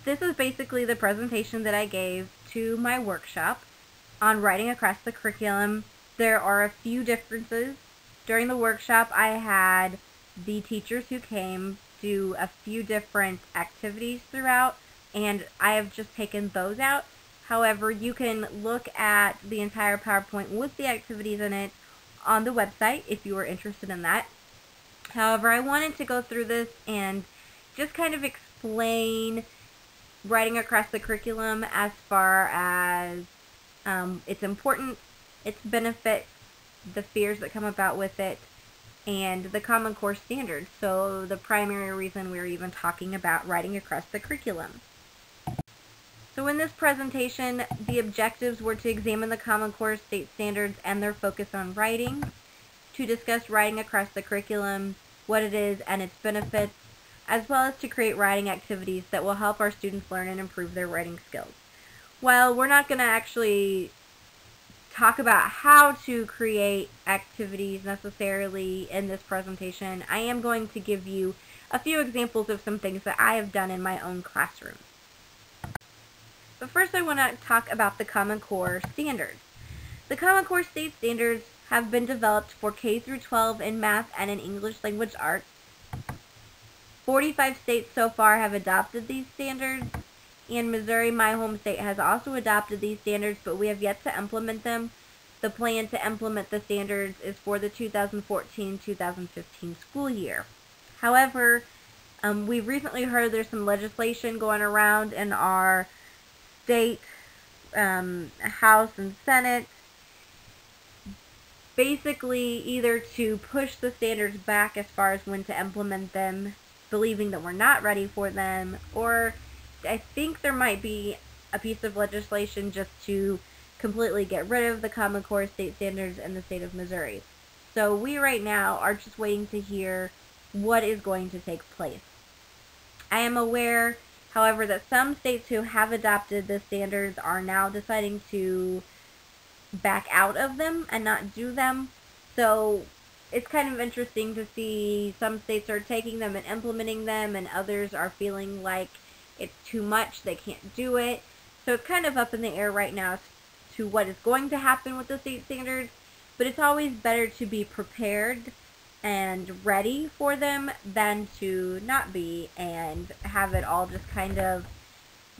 this is basically the presentation that I gave to my workshop on writing across the curriculum. There are a few differences. During the workshop, I had the teachers who came do a few different activities throughout, and I have just taken those out. However, you can look at the entire PowerPoint with the activities in it on the website if you are interested in that. However, I wanted to go through this and just kind of explain writing across the curriculum as far as its importance, its benefits, the fears that come about with it, and the Common Core standards. So the primary reason we're even talking about writing across the curriculum. So in this presentation, the objectives were to examine the Common Core state standards and their focus on writing, to discuss writing across the curriculum, what it is and its benefits, as well as to create writing activities that will help our students learn and improve their writing skills. While we're not going to actually talk about how to create activities necessarily in this presentation, I am going to give you a few examples of some things that I have done in my own classroom. But first I want to talk about the Common Core standards. The Common Core state standards have been developed for K through 12 in math and in English language arts. 45 states so far have adopted these standards, and Missouri, my home state, has also adopted these standards, but we have yet to implement them. The plan to implement the standards is for the 2014-2015 school year. However, we've recently heard there's some legislation going around in our state, House and Senate, basically either to push the standards back as far as when to implement them, believing that we're not ready for them, or I think there might be a piece of legislation just to completely get rid of the Common Core state standards in the state of Missouri. So we right now are just waiting to hear what is going to take place. I am aware, however, that some states who have adopted the standards are now deciding to back out of them and not do them. So it's kind of interesting to see some states are taking them and implementing them, and others are feeling like it's too much, they can't do it. So it's kind of up in the air right now as to what is going to happen with the state standards, but it's always better to be prepared and ready for them than to not be and have it all just kind of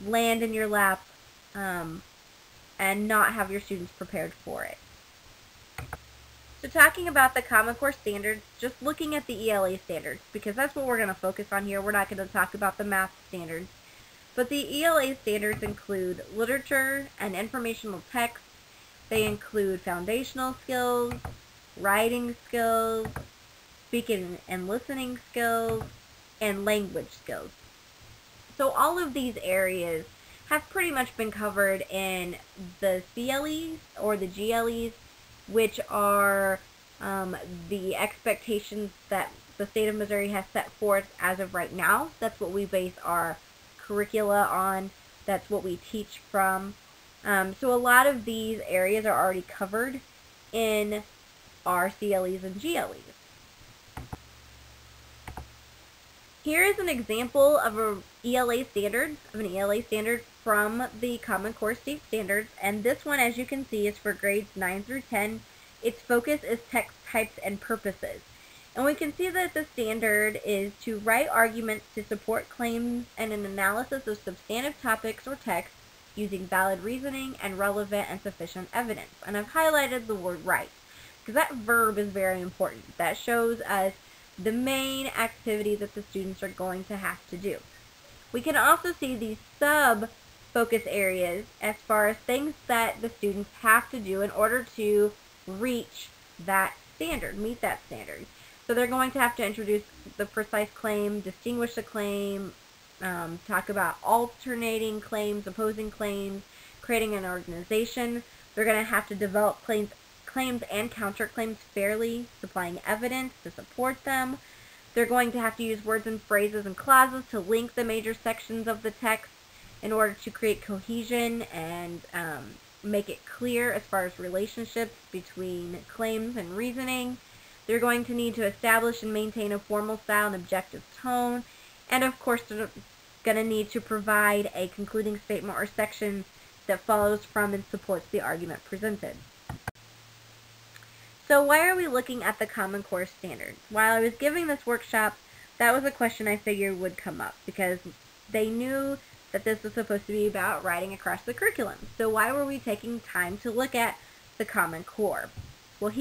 land in your lap and not have your students prepared for it. So talking about the Common Core standards, just looking at the ELA standards, because that's what we're going to focus on here. We're not going to talk about the math standards. But the ELA standards include literature and informational text. They include foundational skills, writing skills, speaking and listening skills, and language skills. So all of these areas have pretty much been covered in the CLEs or the GLEs, which are the expectations that the state of Missouri has set forth as of right now. That's what we base our curricula on. That's what we teach from. So a lot of these areas are already covered in our CLEs and GLEs. Here is an example of an ELA standard from the Common Core State Standards, and this one, as you can see, is for grades 9 through 10. Its focus is text types and purposes. And we can see that the standard is to write arguments to support claims and an analysis of substantive topics or text using valid reasoning and relevant and sufficient evidence. And I've highlighted the word write, because that verb is very important. That shows us the main activity that the students are going to have to do. We can also see these sub-focus areas as far as things that the students have to do in order to reach that standard, meet that standard. So they're going to have to introduce the precise claim, distinguish the claim, talk about alternating claims, opposing claims, creating an organization. They're going to have to develop claims and counterclaims fairly, supplying evidence to support them. They're going to have to use words and phrases and clauses to link the major sections of the text in order to create cohesion and make it clear as far as relationships between claims and reasoning. They're going to need to establish and maintain a formal style and objective tone, and of course to going to need to provide a concluding statement or section that follows from and supports the argument presented. So why are we looking at the Common Core standards? While I was giving this workshop, that was a question I figured would come up because they knew that this was supposed to be about writing across the curriculum. So why were we taking time to look at the Common Core? Well,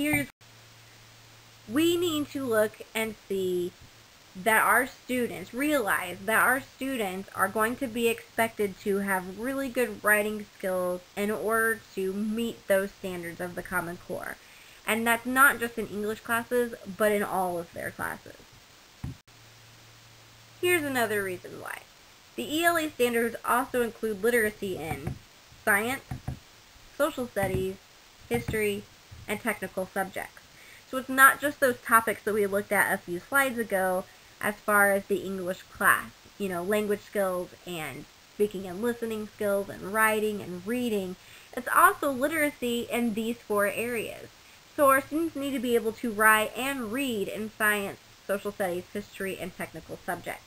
we need to look and see that our students realize that our students are going to be expected to have really good writing skills in order to meet those standards of the Common Core. And that's not just in English classes, but in all of their classes. Here's another reason why. The ELA standards also include literacy in science, social studies, history, and technical subjects. So it's not just those topics that we looked at a few slides ago as far as the English class, language skills and speaking and listening skills and writing and reading. It's also literacy in these 4 areas. So our students need to be able to write and read in science, social studies, history, and technical subjects.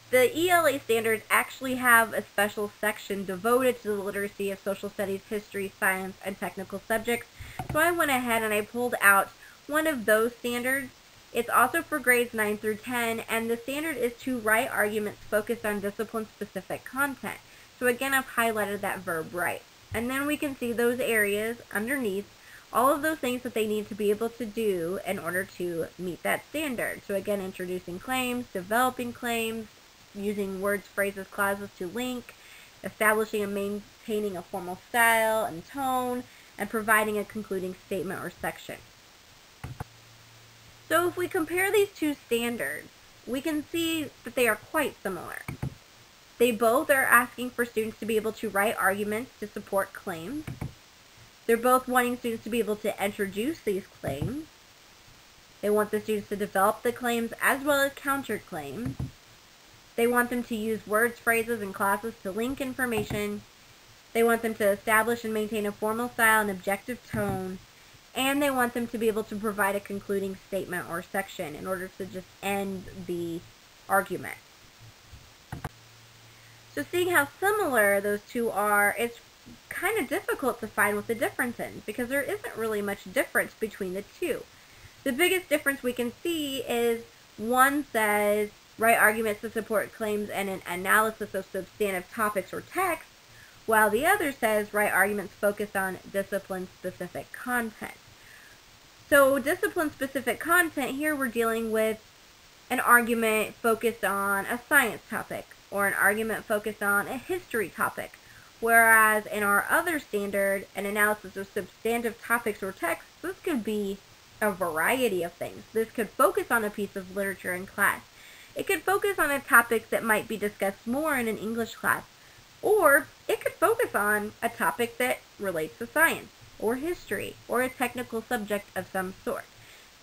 The ELA standards actually have a special section devoted to the literacy of social studies, history, science, and technical subjects. So I went ahead and I pulled out one of those standards. It's also for grades 9 through 10, and the standard is to write arguments focused on discipline-specific content. So again, I've highlighted that verb write. And then we can see those areas underneath, all of those things that they need to be able to do in order to meet that standard. So again, introducing claims, developing claims, using words, phrases, clauses to link, establishing and maintaining a formal style and tone, and providing a concluding statement or section. So if we compare these 2 standards, we can see that they are quite similar. They both are asking for students to be able to write arguments to support claims. They're both wanting students to be able to introduce these claims. They want the students to develop the claims as well as counterclaims. They want them to use words, phrases, and clauses to link information. They want them to establish and maintain a formal style and objective tone. And they want them to be able to provide a concluding statement or section in order to just end the argument. So seeing how similar those 2 are, it's kind of difficult to find what the difference is because there isn't really much difference between the 2. The biggest difference we can see is one says write arguments to support claims and an analysis of substantive topics or texts, while the other says write arguments focused on discipline-specific content. So discipline-specific content, here we're dealing with an argument focused on a science topic or an argument focused on a history topic, whereas in our other standard, an analysis of substantive topics or texts, this could be a variety of things. This could focus on a piece of literature in class. It could focus on a topic that might be discussed more in an English class, or it could focus on a topic that relates to science or history or a technical subject of some sort.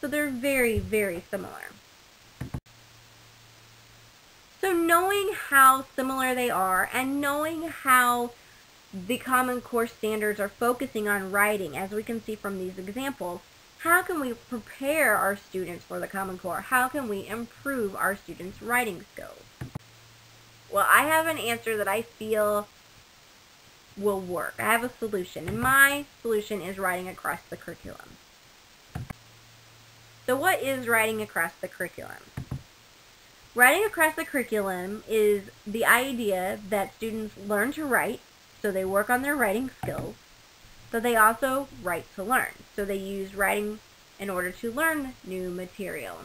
So they're very, very similar. So knowing how similar they are and knowing how the Common Core standards are focusing on writing, as we can see from these examples, how can we prepare our students for the Common Core? How can we improve our students' writing skills? Well, I have an answer that I feel will work. I have a solution, and my solution is writing across the curriculum. So what is writing across the curriculum? Writing across the curriculum is the idea that students learn to write, so they work on their writing skills, but they also write to learn. So they use writing in order to learn new material.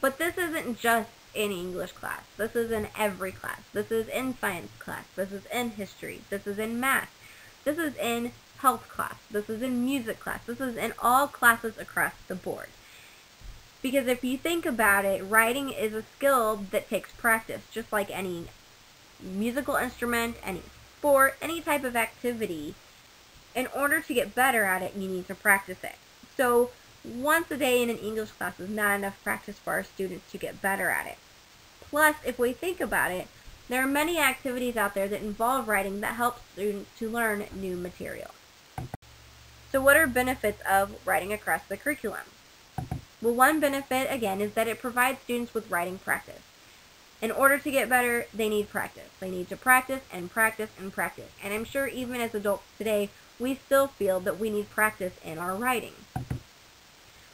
But this isn't just in English class. This is in every class. This is in science class. This is in history. This is in math. This is in health class. This is in music class. This is in all classes across the board. Because if you think about it, writing is a skill that takes practice, just like any musical instrument, any sport, any type of activity. In order to get better at it, you need to practice it. So once a day in an English class is not enough practice for our students to get better at it. Plus, if we think about it, there are many activities out there that involve writing that help students to learn new material. So what are benefits of writing across the curriculum? Well, one benefit, again, is that it provides students with writing practice. In order to get better, they need practice. They need to practice and practice and practice. And I'm sure even as adults today, we still feel that we need practice in our writing.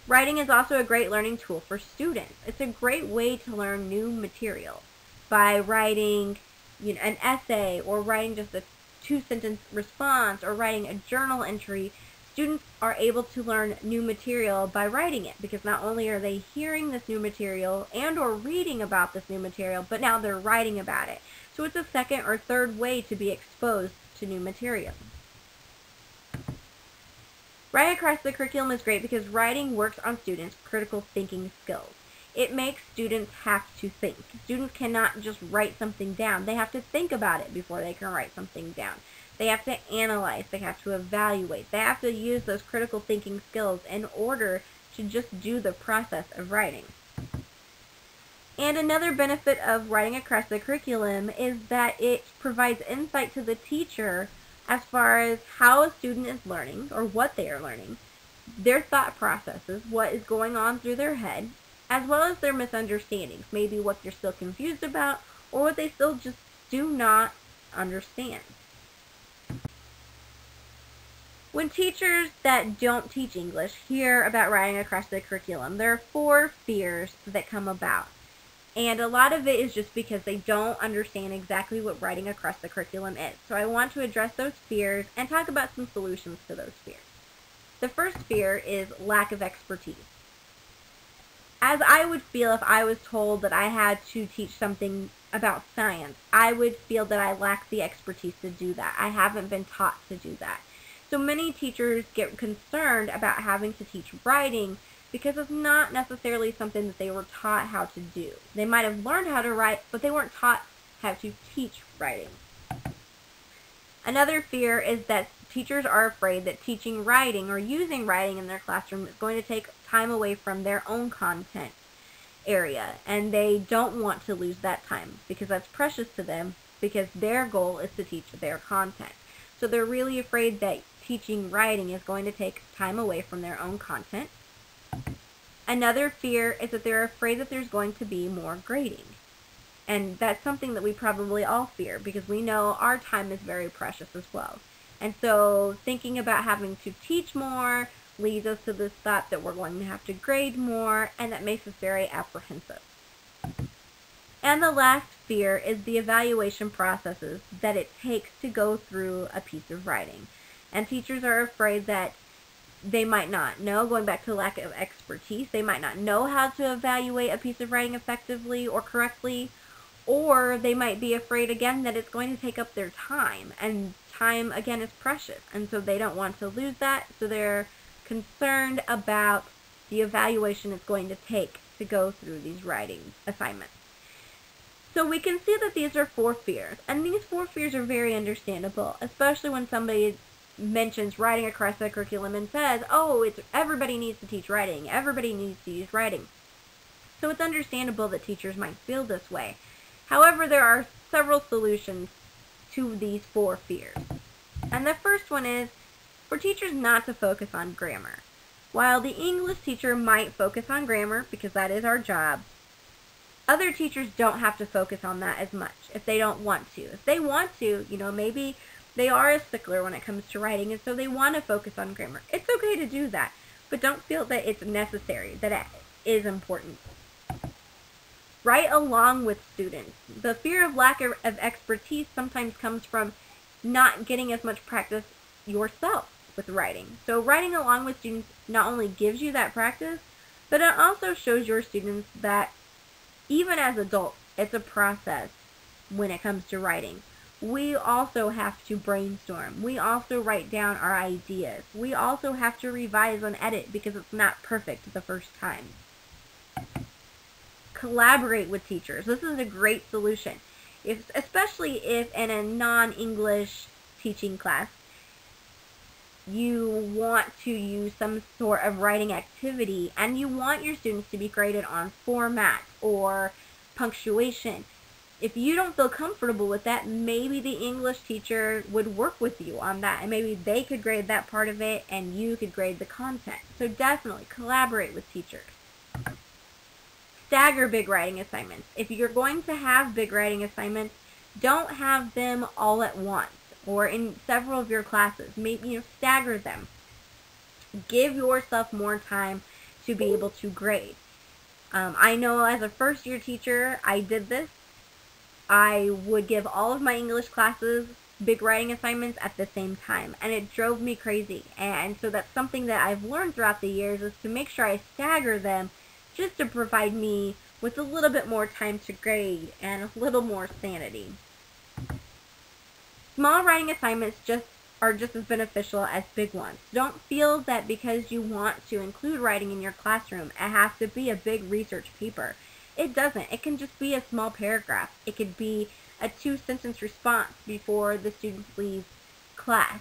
Writing is also a great learning tool for students. It's a great way to learn new material by writing an essay, or writing just a 2-sentence response, or writing a journal entry. Students are able to learn new material by writing it, because not only are they hearing this new material and or reading about this new material, but now they're writing about it. So it's a second or third way to be exposed to new material. Writing across the curriculum is great because writing works on students' critical thinking skills. It makes students have to think. Students cannot just write something down. They have to think about it before they can write something down. They have to analyze. They have to evaluate. They have to use those critical thinking skills in order to just do the process of writing. And another benefit of writing across the curriculum is that it provides insight to the teacher as far as how a student is learning, or what they are learning, their thought processes, what is going on through their head, as well as their misunderstandings, maybe what they're still confused about, or what they still just do not understand. When teachers that don't teach English hear about writing across the curriculum, there are 4 fears that come about. And a lot of it is just because they don't understand exactly what writing across the curriculum is. So I want to address those fears and talk about some solutions to those fears. The first fear is lack of expertise. As I would feel if I was told that I had to teach something about science, I would feel that I lack the expertise to do that. I haven't been taught to do that. So many teachers get concerned about having to teach writing because it's not necessarily something that they were taught how to do. They might have learned how to write, but they weren't taught how to teach writing. Another fear is that teachers are afraid that teaching writing or using writing in their classroom is going to take time away from their own content area, and they don't want to lose that time because that's precious to them, because their goal is to teach their content. So they're really afraid that teaching writing is going to take time away from their own content. Another fear is that they're afraid that there's going to be more grading. And that's something that we probably all fear, because we know our time is very precious as well. And so thinking about having to teach more leads us to this thought that we're going to have to grade more, and that makes us very apprehensive. And the last fear is the evaluation processes that it takes to go through a piece of writing. And teachers are afraid that they might not know, going back to lack of expertise, they might not know how to evaluate a piece of writing effectively or correctly, or they might be afraid again that it's going to take up their time, and time again is precious, and so they don't want to lose that, so they're concerned about the evaluation it's going to take to go through these writing assignments. So we can see that these are 4 fears, and these 4 fears are very understandable, especially when somebody mentions writing across the curriculum and says, oh, everybody needs to teach writing, everybody needs to use writing. So it's understandable that teachers might feel this way. However, there are several solutions to these 4 fears. And the first one is for teachers not to focus on grammar. While the English teacher might focus on grammar, because that is our job, other teachers don't have to focus on that as much if they don't want to. If they want to, maybe they are a stickler when it comes to writing, and so they want to focus on grammar. It's okay to do that, but don't feel that it's necessary, that it is important. Write along with students. The fear of lack of expertise sometimes comes from not getting as much practice yourself with writing. So writing along with students not only gives you that practice, but it also shows your students that even as adults, it's a process when it comes to writing. We also have to brainstorm. We also write down our ideas. We also have to revise and edit because it's not perfect the first time. Collaborate with teachers. This is a great solution, especially if in a non-English teaching class you want to use some sort of writing activity and you want your students to be graded on format or punctuation. If you don't feel comfortable with that, maybe the English teacher would work with you on that, and maybe they could grade that part of it and you could grade the content. So definitely collaborate with teachers. Stagger big writing assignments. If you're going to have big writing assignments, don't have them all at once or in several of your classes. Maybe stagger them. Give yourself more time to be able to grade. I know as a first year teacher, I did this. I would give all of my English classes big writing assignments at the same time, and it drove me crazy. And so that's something that I've learned throughout the years, is to make sure I stagger them just to provide me with a little bit more time to grade and a little more sanity. Small writing assignments are just as beneficial as big ones. Don't feel that because you want to include writing in your classroom, it has to be a big research paper. It doesn't. It can just be a small paragraph. It could be a 2-sentence response before the students leave class.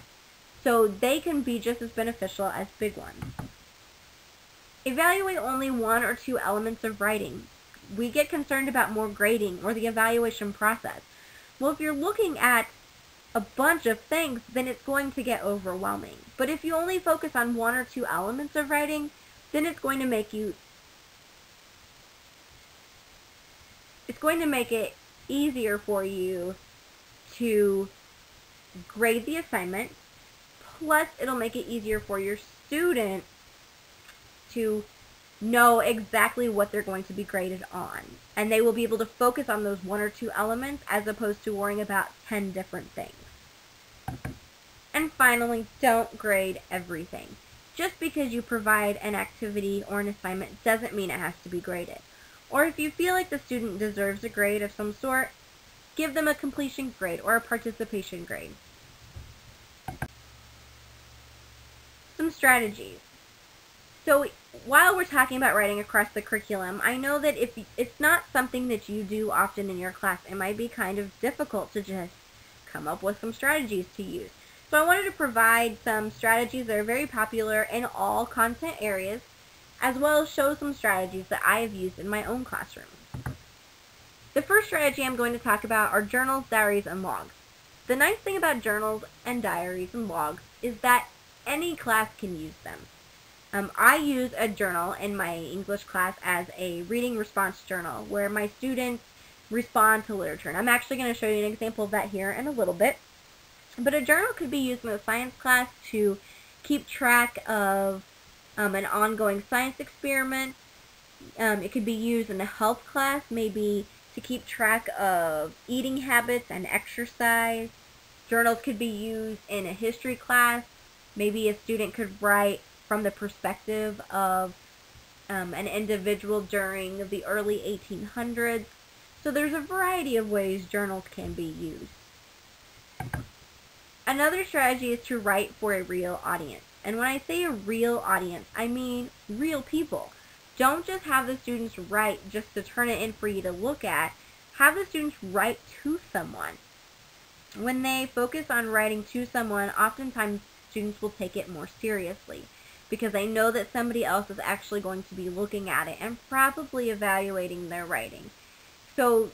So they can be just as beneficial as big ones. Evaluate only 1 or 2 elements of writing. We get concerned about more grading or the evaluation process. Well, if you're looking at a bunch of things, then it's going to get overwhelming. But if you only focus on 1 or 2 elements of writing, then it's going to make it easier for you to grade the assignment. Plus, it'll make it easier for your student to know exactly what they're going to be graded on. And they will be able to focus on those 1 or 2 elements as opposed to worrying about 10 different things. And finally, don't grade everything. Just because you provide an activity or an assignment doesn't mean it has to be graded. Or if you feel like the student deserves a grade of some sort, give them a completion grade or a participation grade. Some strategies. So while we're talking about writing across the curriculum, I know that if it's not something that you do often in your class, it might be kind of difficult to just come up with some strategies to use. So I wanted to provide some strategies that are very popular in all content areas, as well as show some strategies that I have used in my own classroom. The first strategy I'm going to talk about are journals, diaries, and logs. The nice thing about journals and diaries and logs is that any class can use them. I use a journal in my English class as a reading response journal where my students respond to literature. And I'm actually going to show you an example of that here in a little bit. But a journal could be used in a science class to keep track of an ongoing science experiment. It could be used in a health class, maybe to keep track of eating habits and exercise. Journals could be used in a history class. Maybe a student could write from the perspective of an individual during the early 1800s. So there's a variety of ways journals can be used. Another strategy is to write for a real audience. And when I say a real audience, I mean real people. Don't just have the students write just to turn it in for you to look at. Have the students write to someone. When they focus on writing to someone, oftentimes students will take it more seriously because they know that somebody else is actually going to be looking at it and probably evaluating their writing. So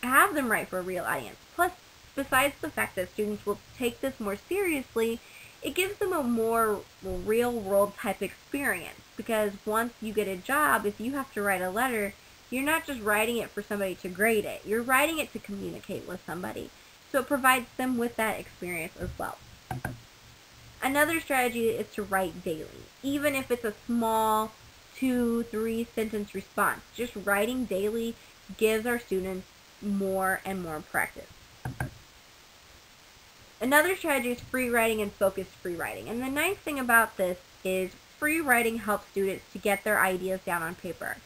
have them write for a real audience. Plus, besides the fact that students will take this more seriously, it gives them a more real-world type experience, because once you get a job, if you have to write a letter, you're not just writing it for somebody to grade it. You're writing it to communicate with somebody. So it provides them with that experience as well. Another strategy is to write daily, even if it's a small 2-3 sentence response. Just writing daily gives our students more and more practice. Another strategy is free writing and focused free writing. And the nice thing about this is free writing helps students to get their ideas down on paper.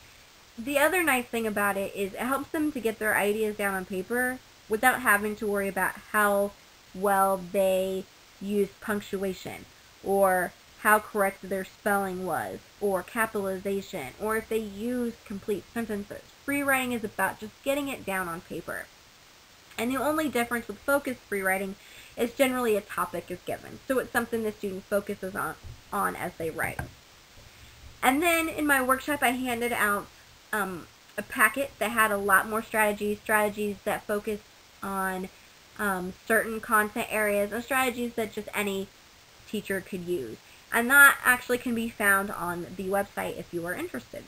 The other nice thing about it is it helps them to get their ideas down on paper without having to worry about how well they use punctuation or how correct their spelling was or capitalization or if they use complete sentences. Free writing is about just getting it down on paper. And the only difference with focused free writing is generally a topic is given. So it's something the student focuses on as they write. And then in my workshop I handed out a packet that had a lot more strategies that focus on certain content areas and strategies that just any teacher could use. And that actually can be found on the website if you are interested.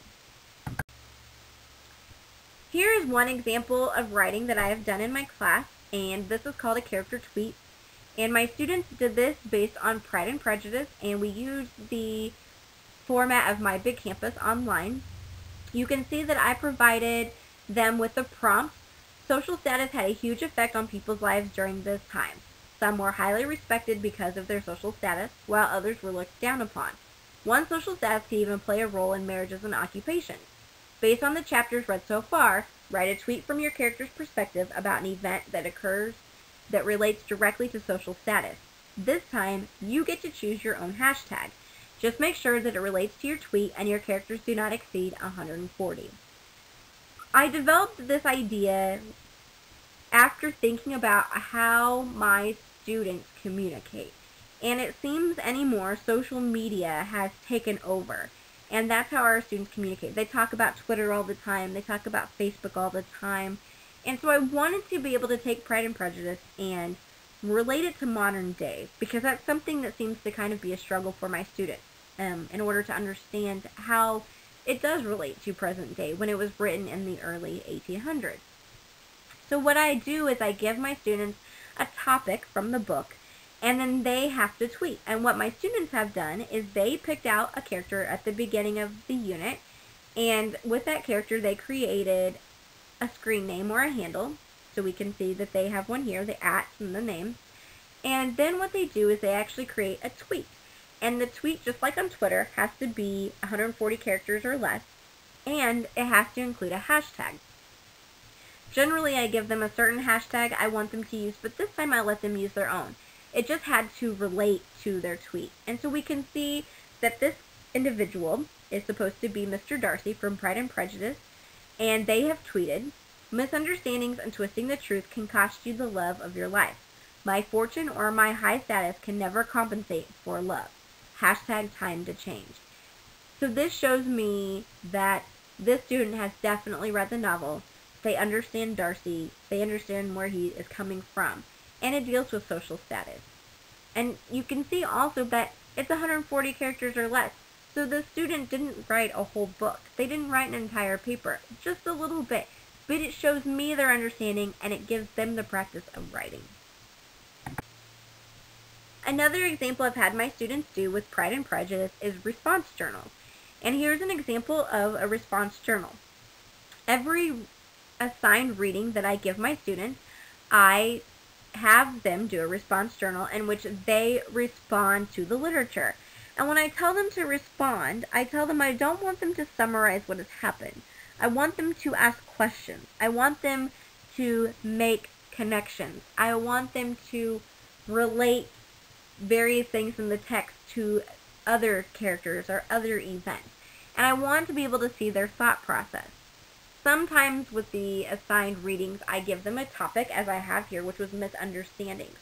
Here is one example of writing that I have done in my class, and this is called a character tweet. And my students did this based on Pride and Prejudice, and we used the format of My Big Campus Online. You can see that I provided them with the prompt. Social status had a huge effect on people's lives during this time. Some were highly respected because of their social status, while others were looked down upon. One social status could even play a role in marriages and occupations. Based on the chapters read so far, write a tweet from your character's perspective about an event that occurs that relates directly to social status. This time, you get to choose your own hashtag. Just make sure that it relates to your tweet and your characters do not exceed 140. I developed this idea after thinking about how my students communicate. And it seems anymore social media has taken over. And that's how our students communicate. They talk about Twitter all the time. They talk about Facebook all the time. And so I wanted to be able to take Pride and Prejudice and relate it to modern day, because that's something that seems to kind of be a struggle for my students in order to understand how it does relate to present day when it was written in the early 1800s. So what I do is I give my students a topic from the book, and then they have to tweet. And what my students have done is they picked out a character at the beginning of the unit, and with that character they created a screen name or a handle. So we can see that they have one here, the @ and the name. And then what they do is they actually create a tweet. And the tweet, just like on Twitter, has to be 140 characters or less, and it has to include a hashtag. Generally, I give them a certain hashtag I want them to use, but this time I let them use their own. It just had to relate to their tweet. And so we can see that this individual is supposed to be Mr. Darcy from Pride and Prejudice, and they have tweeted, "Misunderstandings and twisting the truth can cost you the love of your life. My fortune or my high status can never compensate for love. Hashtag time to change." So this shows me that this student has definitely read the novel. They understand Darcy. They understand where he is coming from. And it deals with social status. And you can see also that it's 140 characters or less. So the student didn't write a whole book. They didn't write an entire paper. Just a little bit. But it shows me their understanding, and it gives them the practice of writing. Another example I've had my students do with Pride and Prejudice is response journals. And here's an example of a response journal. Every assigned reading that I give my students, I have them do a response journal in which they respond to the literature. And when I tell them to respond, I tell them I don't want them to summarize what has happened. I want them to ask questions. I want them to make connections. I want them to relate various things in the text to other characters or other events. And I want to be able to see their thought process. Sometimes with the assigned readings, I give them a topic, as I have here, which was misunderstandings.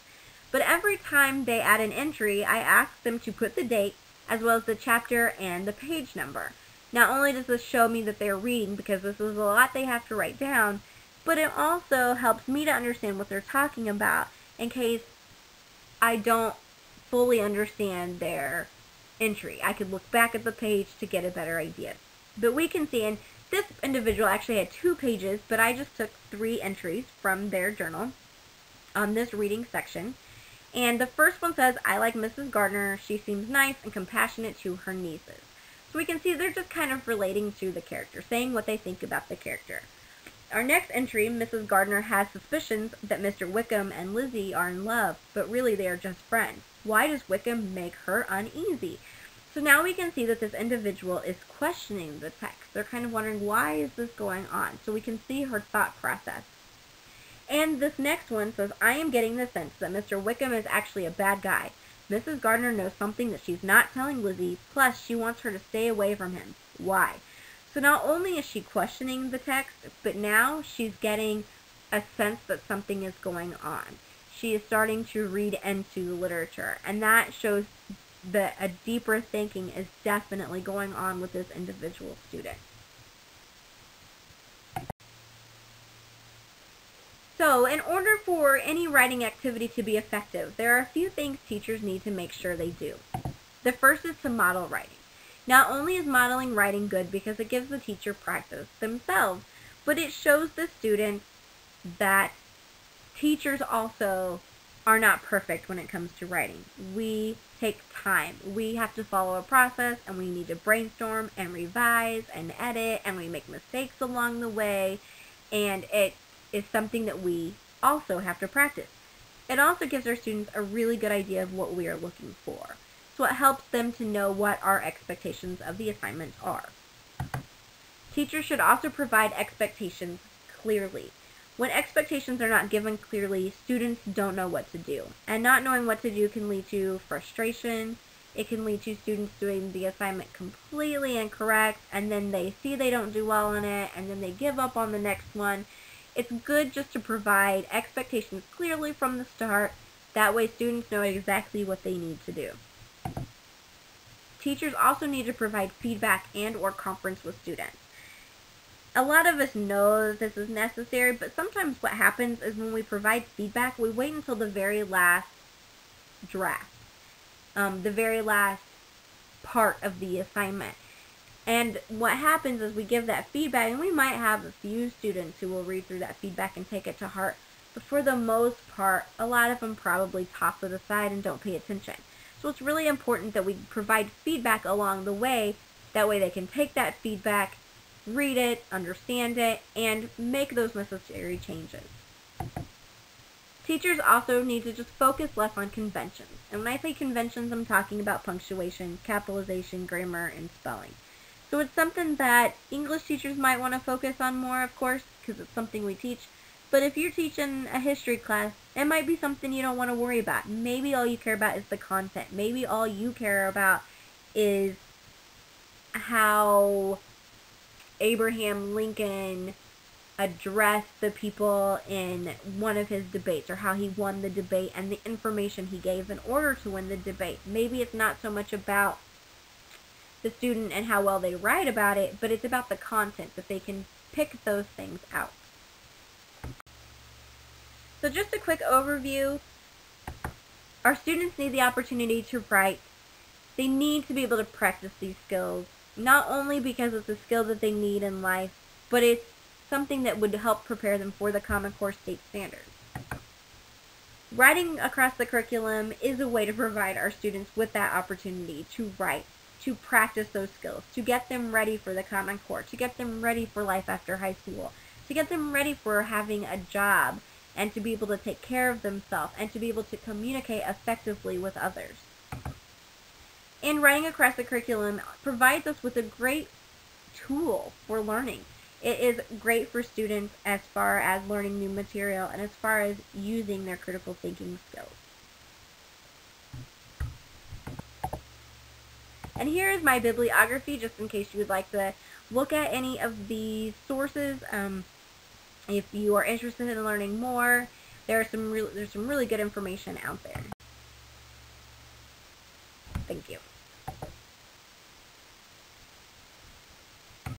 But every time they add an entry, I ask them to put the date, as well as the chapter and the page number. Not only does this show me that they're reading, because this is a lot they have to write down, but it also helps me to understand what they're talking about in case I don't fully understand their entry. I could look back at the page to get a better idea. But we can see, and this individual actually had 2 pages, but I just took 3 entries from their journal on this reading section. And the first one says, "I like Mrs. Gardner. She seems nice and compassionate to her nieces." So we can see they're just kind of relating to the character, saying what they think about the character. Our next entry, Mrs. Gardner has suspicions that Mr. Wickham and Lizzie are in love, but really they are just friends. Why does Wickham make her uneasy? So now we can see that this individual is questioning the text. They're kind of wondering, why is this going on? So we can see her thought process. And this next one says, "I am getting the sense that Mr. Wickham is actually a bad guy. Mrs. Gardner knows something that she's not telling Lizzie, plus she wants her to stay away from him. Why?" So not only is she questioning the text, but now she's getting a sense that something is going on. She is starting to read into literature, and that shows that a deeper thinking is definitely going on with this individual student. So, in order for any writing activity to be effective, there are a few things teachers need to make sure they do. The first is to model writing. Not only is modeling writing good because it gives the teacher practice themselves, but it shows the students that teachers also are not perfect when it comes to writing. We take time. We have to follow a process, and we need to brainstorm and revise and edit, and we make mistakes along the way, and it is something that we also have to practice. It also gives our students a really good idea of what we are looking for. So it helps them to know what our expectations of the assignment are. Teachers should also provide expectations clearly. When expectations are not given clearly, students don't know what to do. And not knowing what to do can lead to frustration. It can lead to students doing the assignment completely incorrect, and then they see they don't do well on it, and then they give up on the next one. It's good just to provide expectations clearly from the start. That way students know exactly what they need to do. Teachers also need to provide feedback and/or conference with students. A lot of us know that this is necessary, but sometimes what happens is when we provide feedback, we wait until the very last draft, the very last part of the assignment. And what happens is we give that feedback, and we might have a few students who will read through that feedback and take it to heart, but for the most part, a lot of them probably toss it aside and don't pay attention. So it's really important that we provide feedback along the way. That way they can take that feedback, read it, understand it, and make those necessary changes. Teachers also need to just focus less on conventions. And when I say conventions, I'm talking about punctuation, capitalization, grammar, and spelling. So it's something that English teachers might want to focus on more, of course, because it's something we teach. But if you're teaching a history class, it might be something you don't want to worry about. Maybe all you care about is the content. Maybe all you care about is how Abraham Lincoln addressed the people in one of his debates, or how he won the debate and the information he gave in order to win the debate. Maybe it's not so much about the student and how well they write about it, but it's about the content, that they can pick those things out. So just a quick overview. Our students need the opportunity to write. They need to be able to practice these skills, not only because it's a skill that they need in life, but it's something that would help prepare them for the Common Core state standards. Writing across the curriculum is a way to provide our students with that opportunity to write, to practice those skills, to get them ready for the Common Core, to get them ready for life after high school, to get them ready for having a job, and to be able to take care of themselves, and to be able to communicate effectively with others. And writing across the curriculum provides us with a great tool for learning. It is great for students as far as learning new material and as far as using their critical thinking skills. And here is my bibliography, just in case you would like to look at any of these sources. If you are interested in learning more, there's some really good information out there. Thank you.